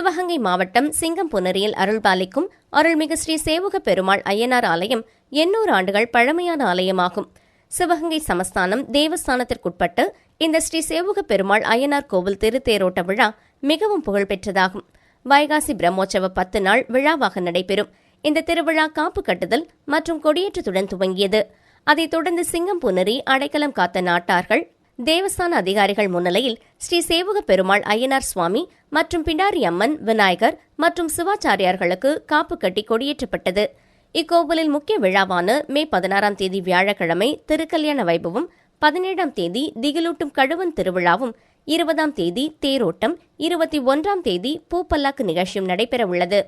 சிவகங்கை மாவட்டம் சிங்கம்புணரியில் அருள்பாலிக்கும் அருள்மிகு ஸ்ரீ சேவுக பெருமாள் அய்யனார் ஆலயம் 800 ஆண்டுகள் பழமையான ஆலயமாகும். சிவகங்கை சமஸ்தானம் தேவஸ்தானத்திற்குட்பட்டு இந்த ஸ்ரீ சேவுக பெருமாள் அய்யனார் கோவில் திருத்தேரோட்ட விழா மிகவும் புகழ்பெற்றதாகும். வைகாசி பிரம்மோற்சவ 10 நாள் விழாவாக நடைபெறும். இந்த திருவிழா காப்பு கட்டுதல் மற்றும் கொடியேற்றத்துடன் துவங்கியது. அதைத் தொடர்ந்து சிங்கம்புணரி அடைக்கலம் காத்த நாட்டார்கள், தேவஸ்தான அதிகாரிகள் முன்னிலையில் ஸ்ரீ சேவுக பெருமாள் அய்யனார் சுவாமி மற்றும் பிடாரி அம்மன், விநாயகர் மற்றும் சிவாச்சாரியார்களுக்கு காப்பு கட்டி கொடியேற்றப்பட்டது. இக்கோவிலில் முக்கிய விழாவான மே 16ஆம் தேதி வியாழக்கிழமை திருக்கல்யாண வைபவம், 17ஆம் தேதி திகிலூட்டும் கழுவன் திருவிழாவும், 20ஆம் தேதி தேரோட்டம், 21ஆம் தேதி பூப்பல்லாக்கு நிகழ்ச்சியும் நடைபெறவுள்ளது.